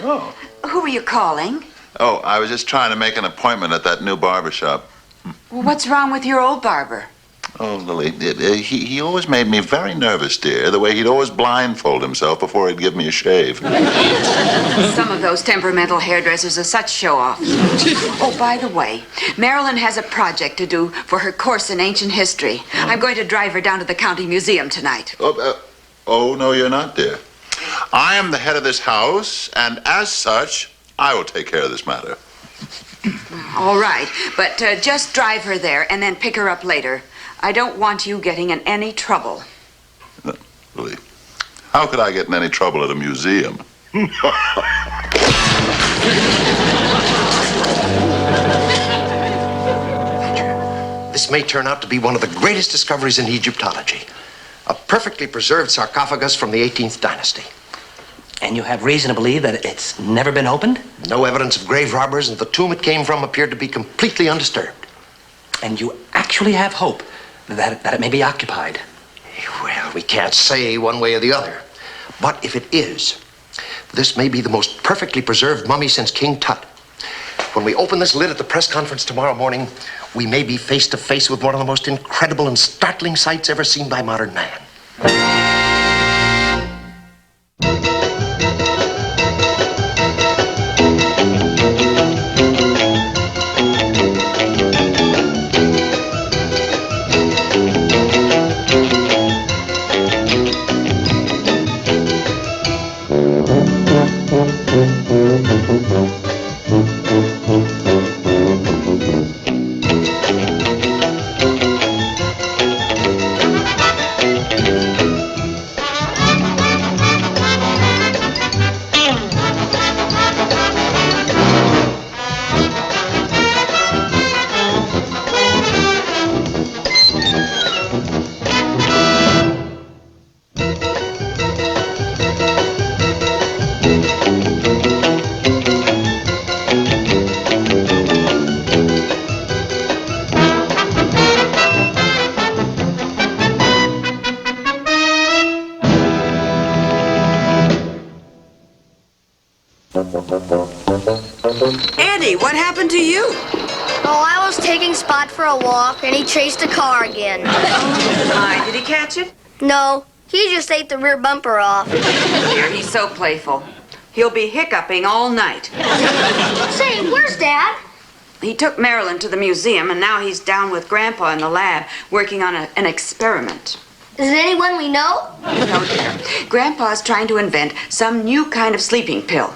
Oh. Who were you calling? Oh, I was just trying to make an appointment at that new barber shop. Well, what's wrong with your old barber? Oh, Lily, he always made me very nervous, dear, the way he'd always blindfold himself before he'd give me a shave. Some of those temperamental hairdressers are such show-offs. Oh, by the way, Marilyn has a project to do for her course in ancient history. I'm going to drive her down to the county museum tonight. Oh, no, you're not, dear. I am the head of this house, and as such, I will take care of this matter. All right, but just drive her there and then pick her up later. I don't want you getting in any trouble. Lily, how could I get in any trouble at a museum? This may turn out to be one of the greatest discoveries in Egyptology. A perfectly preserved sarcophagus from the 18th dynasty. And you have reason to believe that it's never been opened? No evidence of grave robbers, and the tomb it came from appeared to be completely undisturbed. And you actually have hope that it may be occupied? Well, we can't say one way or the other. But if it is, this may be the most perfectly preserved mummy since King Tut. When we open this lid at the press conference tomorrow morning, we may be face to face with one of the most incredible and startling sights ever seen by modern man. Andy, what happened to you? Oh, I was taking Spot for a walk, and he chased a car again. My, did he catch it? No, he just ate the rear bumper off. Dear, he's so playful. He'll be hiccuping all night. Say, where's Dad? He took Marilyn to the museum, and now he's down with Grandpa in the lab working on an experiment. Is it anyone we know? No, dear. Grandpa's trying to invent some new kind of sleeping pill.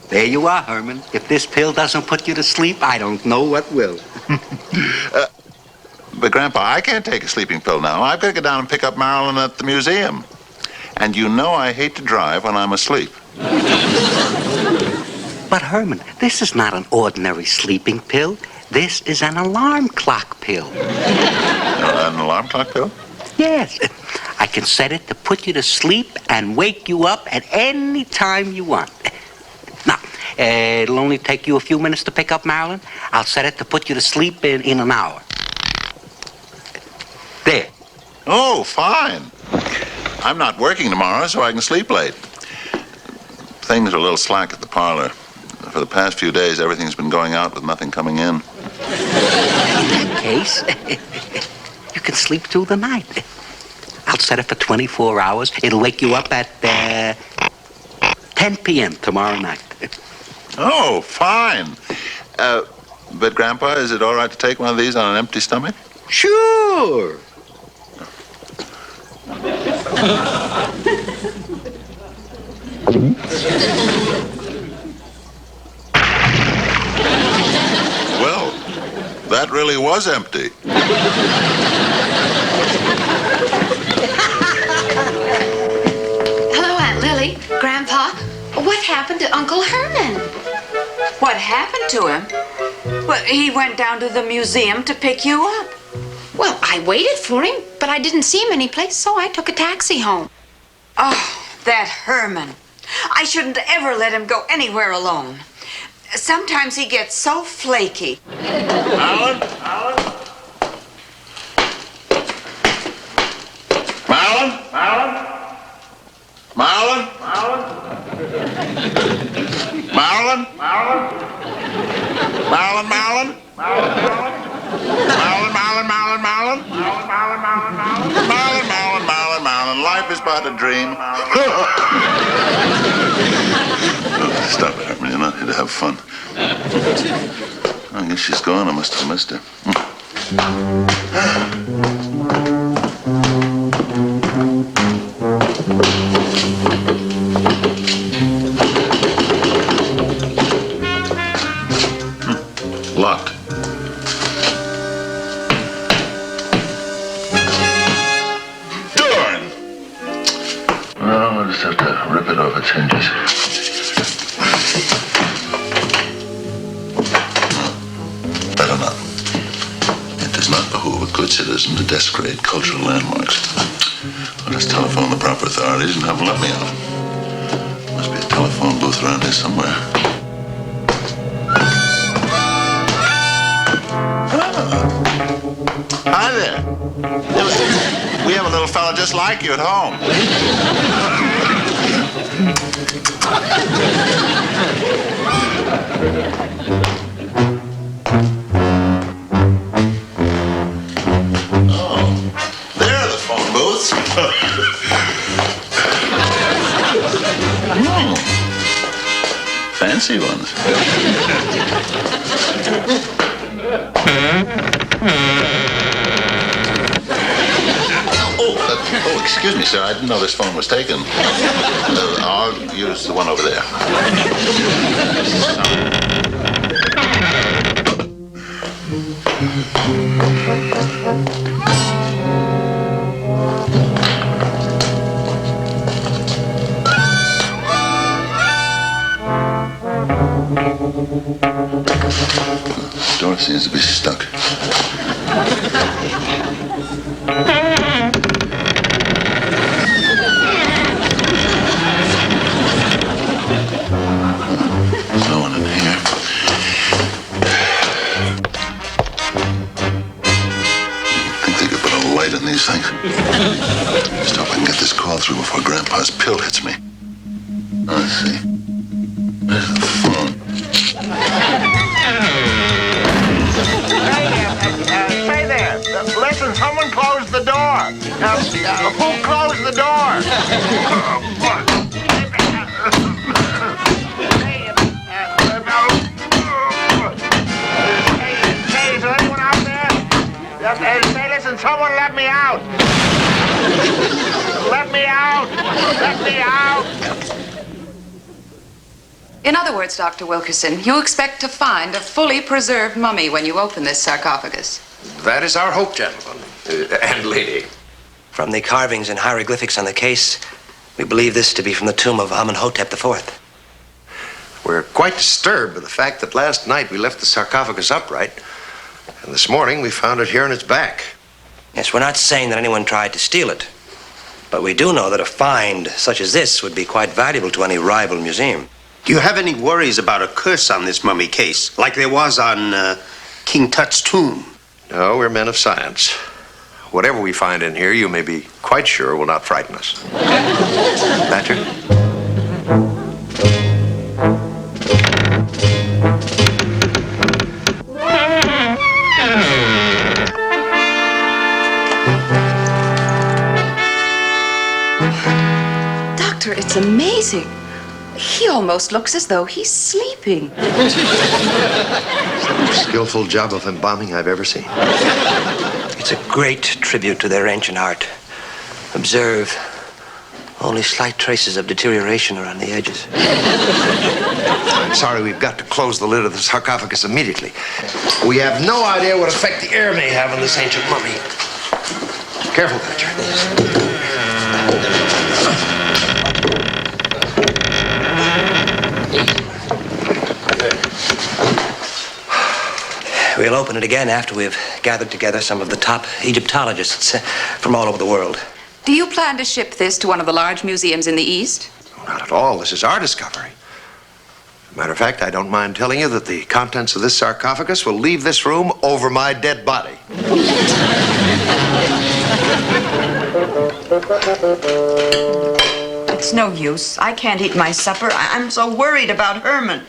There you are, Herman. If this pill doesn't put you to sleep, I don't know what will. But, Grandpa, I can't take a sleeping pill now. I've got to go down and pick up Marilyn at the museum. And you know I hate to drive when I'm asleep. But, Herman, this is not an ordinary sleeping pill. This is an alarm clock pill. An alarm clock pill? Yes. I can set it to put you to sleep and wake you up at any time you want. Now, it'll only take you a few minutes to pick up Marilyn. I'll set it to put you to sleep in an hour. There. Oh, fine. I'm not working tomorrow, so I can sleep late. Things are a little slack at the parlor. For the past few days, everything's been going out with nothing coming in. In that case, you can sleep through the night. I'll set it for 24 hours. It'll wake you up at 10 p.m. tomorrow night. Oh, fine. But, Grandpa, is it all right to take one of these on an empty stomach? Sure. Well, that really was empty. Hello, Aunt Lily. Grandpa, what happened to Uncle Herman? What happened to him? Well, he went down to the museum to pick you up. Well, I waited for him, but I didn't see him anyplace, so I took a taxi home. Oh, that Herman. I shouldn't ever let him go anywhere alone. Sometimes he gets so flaky. Marilyn? Marilyn? Marilyn? Marilyn? Marilyn? Marilyn? Marilyn? Marilyn, Marilyn? Marilyn, Marilyn, Marilyn, Marilyn? Marilyn, Marilyn, Marilyn, Marilyn. Life is but a dream. Stop it, Herman. You're not here to have fun. I guess she's gone. I must have missed her. Locked. Darn! Well, we'll just have to rip it off its hinges. Better not. It does not behoove a good citizen to desecrate cultural landmarks. I'll just telephone the proper authorities and have them let me out. Must be a telephone booth around here somewhere. Hi there. We have a little fella just like you at home. Oh, there are the phone booths. Fancy ones. Oh, excuse me, sir. I didn't know this phone was taken. I'll use the one over there. The door seems to be stuck. No one in here. I think they could put a light in these things. Just hope I can get this call through before Grandpa's pill hits me. Let's see. Where's the phone? Say there. Listen, someone closed the door. Who closed the door? Hey, is there anyone out there? Say, listen, someone let me out. Let me out. Let me out. In other words, Dr. Wilkerson, you expect to find a fully preserved mummy when you open this sarcophagus. That is our hope, gentlemen. And lady. From the carvings and hieroglyphics on the case, we believe this to be from the tomb of Amenhotep IV. We're quite disturbed by the fact that last night we left the sarcophagus upright, and this morning we found it here on its back. Yes, we're not saying that anyone tried to steal it, but we do know that a find such as this would be quite valuable to any rival museum. Do you have any worries about a curse on this mummy case, like there was on King Tut's tomb? No, we're men of science. Whatever we find in here, you may be quite sure will not frighten us. Patrick? Doctor, it's amazing. He almost looks as though he's sleeping. It's the most skillful job of embalming I've ever seen. It's a great tribute to their ancient art. Observe, only slight traces of deterioration around the edges. I'm sorry, we've got to close the lid of the sarcophagus immediately. We have no idea what effect the air may have on this ancient mummy. Careful, Patrick. We'll open it again after we've gathered together some of the top Egyptologists from all over the world. Do you plan to ship this to one of the large museums in the East? Not at all. This is our discovery. Matter of fact, I don't mind telling you that the contents of this sarcophagus will leave this room over my dead body. It's no use. I can't eat my supper. I'm so worried about Herman.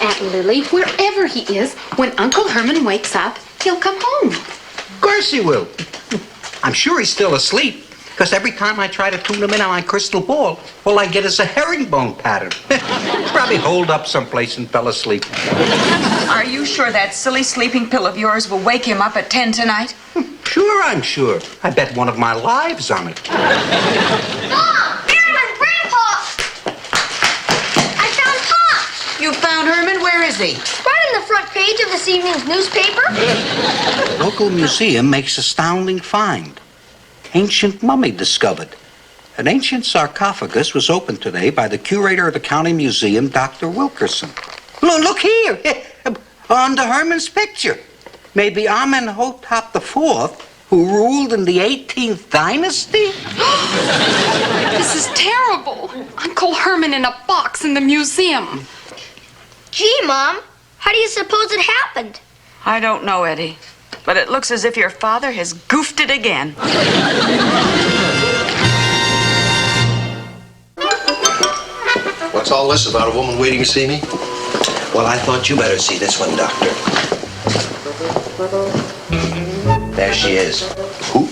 Aunt Lily, wherever he is, when Uncle Herman wakes up, he'll come home. Of course he will. I'm sure he's still asleep, because every time I try to tune him in on my crystal ball, all I get is a herringbone pattern. He's probably holed up someplace and fell asleep. Are you sure that silly sleeping pill of yours will wake him up at 10 tonight? Sure, I'm sure. I bet one of my lives on it. Mom! Herman! Grandpa! I found Pop! You found Herman? Where is he? Right on the front page of this evening's newspaper. The local museum makes astounding find. Ancient mummy discovered. An ancient sarcophagus was opened today by the curator of the county museum, Dr. Wilkerson. Look here, under Herman's picture. Maybe Amenhotep IV, who ruled in the 18th dynasty? This is terrible. Uncle Herman in a box in the museum. Gee, Mom, how do you suppose it happened? I don't know, Eddie. But it looks as if your father has goofed it again. What's all this about a woman waiting to see me? Well, I thought you better see this one, Doctor. There she is. Who?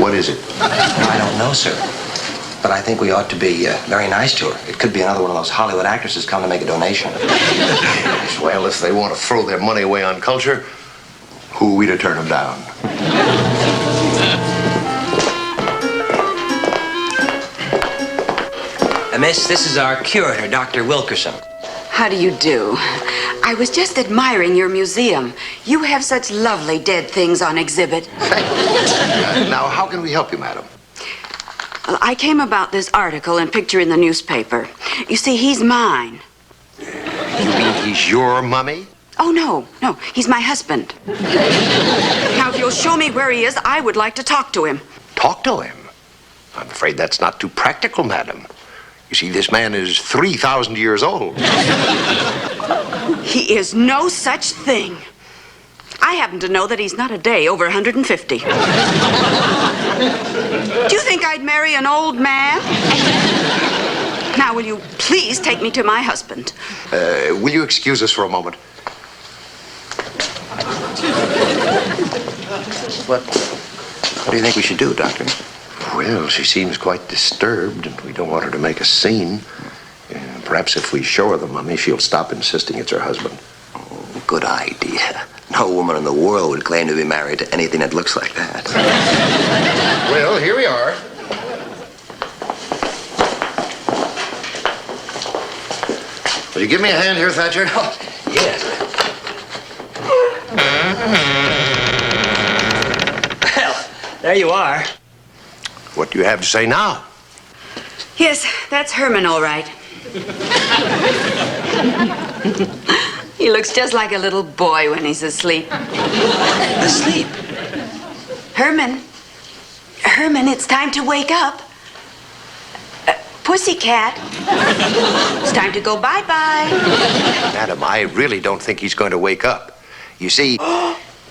What is it? I don't know, sir. But I think we ought to be very nice to her. It could be another one of those Hollywood actresses come to make a donation. Well, if they want to throw their money away on culture, who are we to turn them down? Miss, this is our curator, Dr. Wilkerson. How do you do? I was just admiring your museum. You have such lovely dead things on exhibit. Now, how can we help you, madam? I came about this article and picture in the newspaper. You see, he's mine. You mean he's your mummy? Oh, no, he's my husband. Now, if you'll show me where he is, I would like to talk to him. Talk to him? I'm afraid that's not too practical, madam. You see, this man is 3,000 years old. He is no such thing. I happen to know that he's not a day over 150. Do you think I'd marry an old man? Now, will you please take me to my husband? Will you excuse us for a moment? What do you think we should do, Doctor? Well, she seems quite disturbed, and we don't want her to make a scene. Perhaps if we show her the mummy, she'll stop insisting it's her husband. Oh, good idea. No woman in the world would claim to be married to anything that looks like that. Well, here we are. Will you give me a hand here, Thatcher? Oh, yes. Well, there you are. What do you have to say now? Yes, that's Herman, all right. He looks just like a little boy when he's asleep. Asleep? Herman, it's time to wake up. Pussycat, it's time to go bye-bye. Madam, I really don't think he's going to wake up. You see...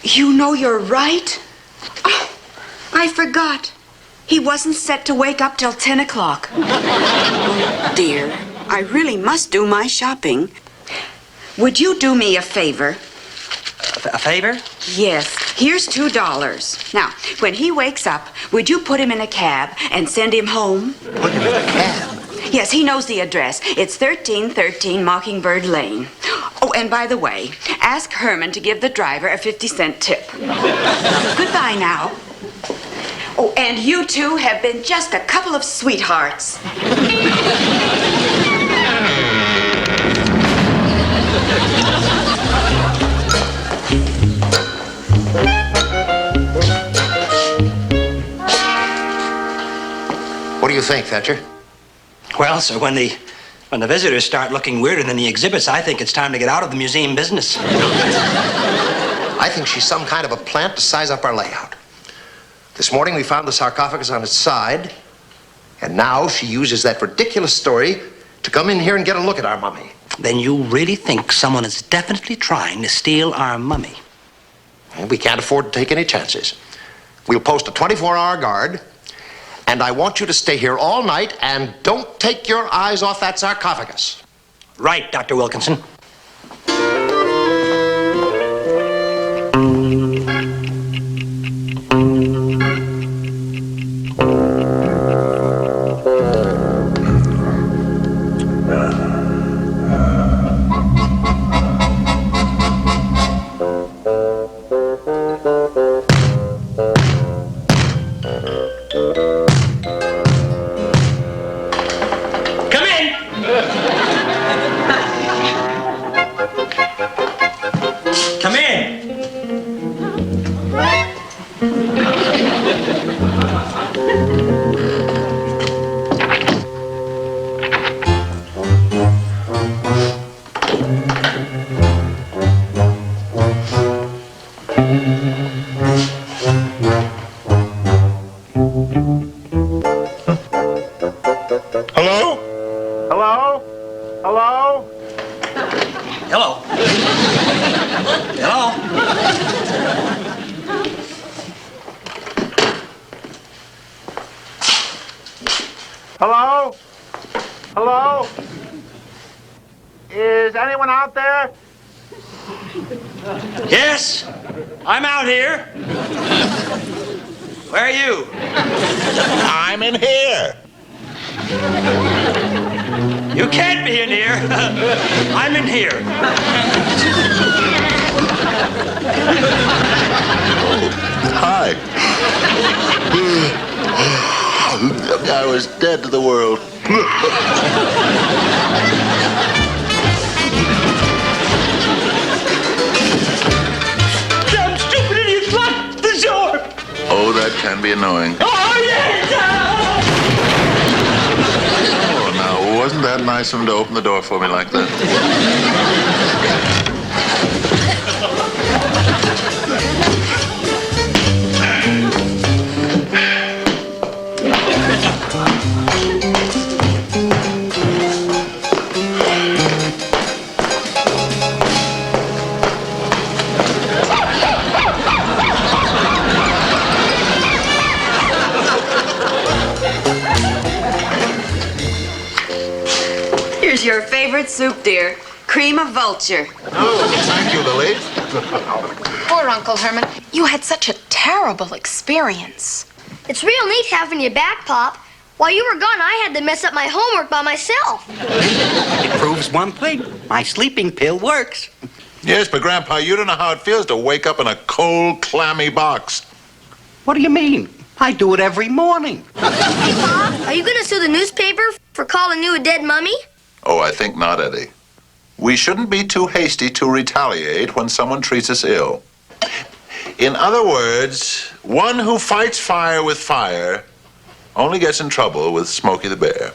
You know you're right. Oh, I forgot. He wasn't set to wake up till 10 o'clock. Oh, dear. I really must do my shopping. Would you do me a favor? A favor? Yes. Here's $2. Now, when he wakes up, would you put him in a cab and send him home? Put him in a cab? Yes, he knows the address. It's 1313 Mockingbird Lane. Oh, and by the way, ask Herman to give the driver a 50-cent tip. Goodbye now. Oh, and you two have been just a couple of sweethearts. What do you think, Thatcher? Well, sir, when the visitors start looking weirder than the exhibits, I think it's time to get out of the museum business. I think she's some kind of a plant to size up our layout. This morning we found the sarcophagus on its side, and now she uses that ridiculous story to come in here and get a look at our mummy. Then you really think someone is definitely trying to steal our mummy? And we can't afford to take any chances. We'll post a 24-hour guard, And I want you to stay here all night and don't take your eyes off that sarcophagus. Right, Dr. Wilkinson. Hello? Hello? Is anyone out there? Yes, I'm out here. Where are you? I'm in here. You can't be in here. I'm in here. Hi. I was dead to the world. Damn stupid idiots, lock the door. Oh, that can be annoying. Oh, yes! Oh, now, wasn't that nice of him to open the door for me like that? Here's your favorite soup, dear. Cream of vulture. Oh, thank you, Lily. Poor Uncle Herman. You had such a terrible experience. It's real neat having you back, Pop. While you were gone, I had to mess up my homework by myself. It proves one thing. My sleeping pill works. Yes, but Grandpa, you don't know how it feels to wake up in a cold, clammy box. What do you mean? I do it every morning. Hey, Pop, are you going to sue the newspaper for calling you a dead mummy? Oh, I think not, Eddie. We shouldn't be too hasty to retaliate when someone treats us ill. In other words, one who fights fire with fire only gets in trouble with Smokey the Bear.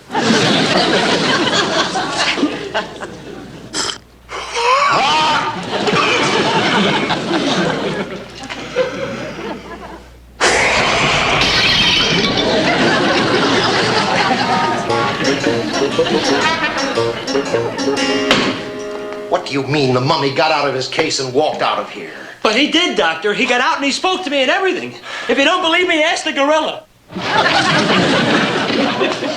What do you mean the mummy got out of his case and walked out of here? But he did, Doctor. He got out and he spoke to me and everything. If you don't believe me, ask the gorilla.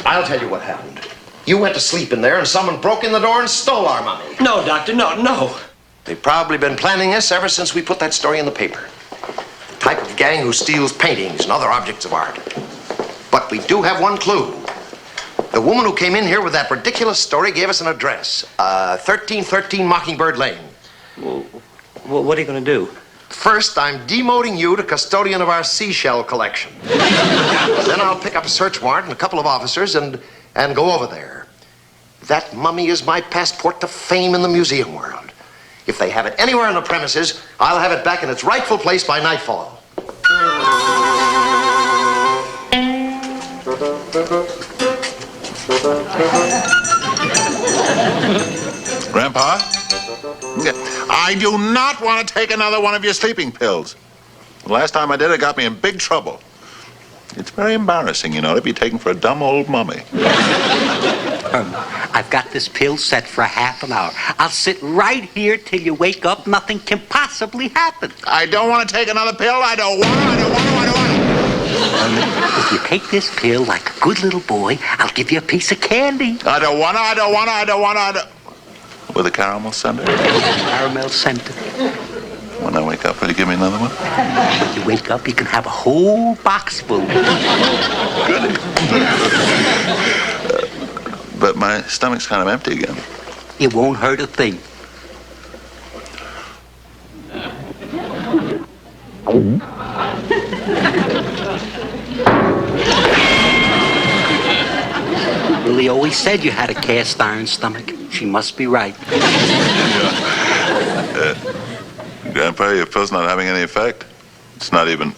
I'll tell you what happened. You went to sleep in there and someone broke in the door and stole our mummy. No, Doctor, no. They've probably been planning this ever since we put that story in the paper. The type of gang who steals paintings and other objects of art. But we do have one clue. The woman who came in here with that ridiculous story gave us an address. 1313 Mockingbird Lane. Well, what are you going to do? First, I'm demoting you to custodian of our seashell collection. Then I'll pick up a search warrant and a couple of officers and go over there. That mummy is my passport to fame in the museum world. If they have it anywhere on the premises, I'll have it back in its rightful place by nightfall. Grandpa? I do not want to take another one of your sleeping pills. The last time I did, it got me in big trouble. It's very embarrassing, you know, to be taken for a dumb old mummy. I've got this pill set for half an hour. I'll sit right here till you wake up. Nothing can possibly happen. I don't want to take another pill. I don't want to. If you take this pill like a good little boy, I'll give you a piece of candy. I don't wanna. With a caramel center? Caramel center. When I wake up, will you give me another one? When you wake up, you can have a whole box full. Goody. But my stomach's kind of empty again. It won't hurt a thing. Lily always said you had a cast iron stomach. She must be right. Grandpa, your pill's not having any effect. It's not even...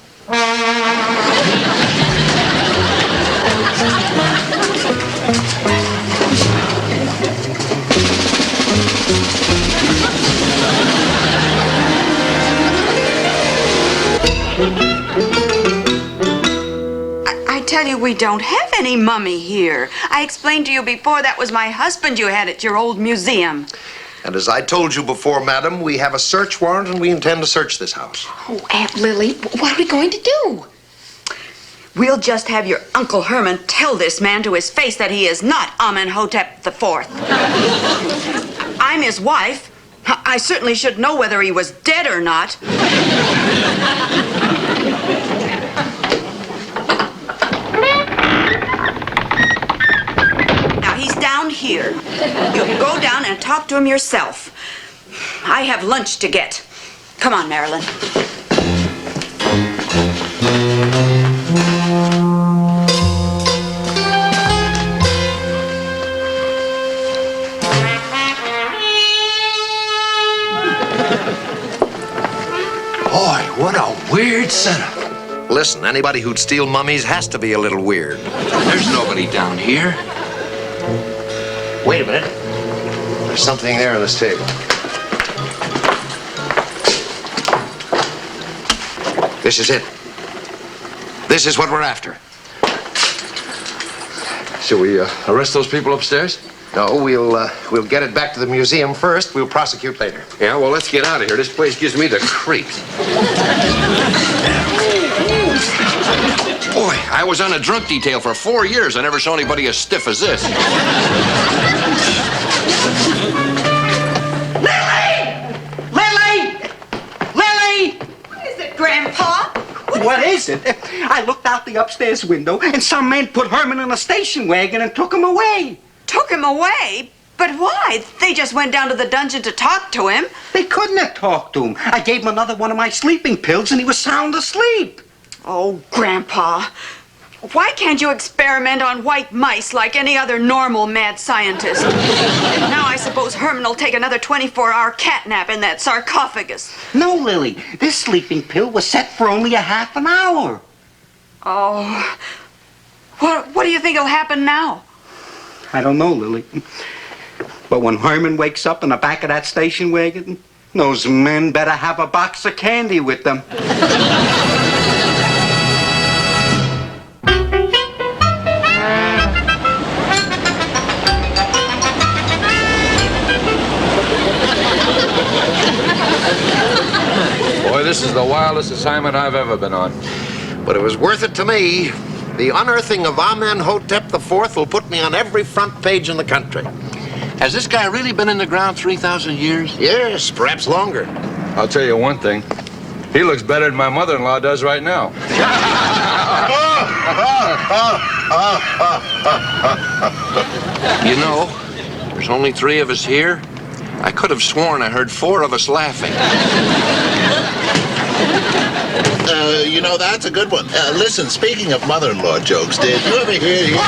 I tell you, we don't have any mummy here. I explained to you before that was my husband you had at your old museum. And as I told you before, madam, we have a search warrant and we intend to search this house. Oh, Aunt Lily, what are we going to do? We'll just have your Uncle Herman tell this man to his face that he is not Amenhotep IV. I'm his wife. I certainly should know whether he was dead or not. Now, he's down here. You can go down and talk to him yourself. I have lunch to get. Come on, Marilyn. Boy, what a weird setup. Listen, anybody who'd steal mummies has to be a little weird. There's nobody down here. Wait a minute. There's something there on this table. This is it. This is what we're after. Shall we arrest those people upstairs? No, we'll get it back to the museum first. We'll prosecute later. Yeah, well, let's get out of here. This place gives me the creeps. Boy, I was on a drunk detail for 4 years. I never saw anybody as stiff as this. Lily! What is it, Grandpa? What is it? I looked out the upstairs window and some man put Herman in a station wagon and took him away. Took him away? But why? They just went down to the dungeon to talk to him. They couldn't have talked to him. I gave him another one of my sleeping pills and he was sound asleep. Oh, Grandpa. Why can't you experiment on white mice like any other normal mad scientist? Now I suppose Herman will take another 24-hour cat nap in that sarcophagus. No, Lily. This sleeping pill was set for only a half an hour. Oh. What do you think will happen now? I don't know, Lily. But when Herman wakes up in the back of that station wagon, those men better have a box of candy with them. Boy, this is the wildest assignment I've ever been on. But it was worth it to me. The unearthing of Amenhotep IV will put me on every front page in the country. Has this guy really been in the ground 3,000 years? Yes, perhaps longer. I'll tell you one thing. He looks better than my mother-in-law does right now. You know, there's only 3 of us here. I could have sworn I heard 4 of us laughing. You know, that's a good one. Listen, speaking of mother-in-law jokes, did you ever hear...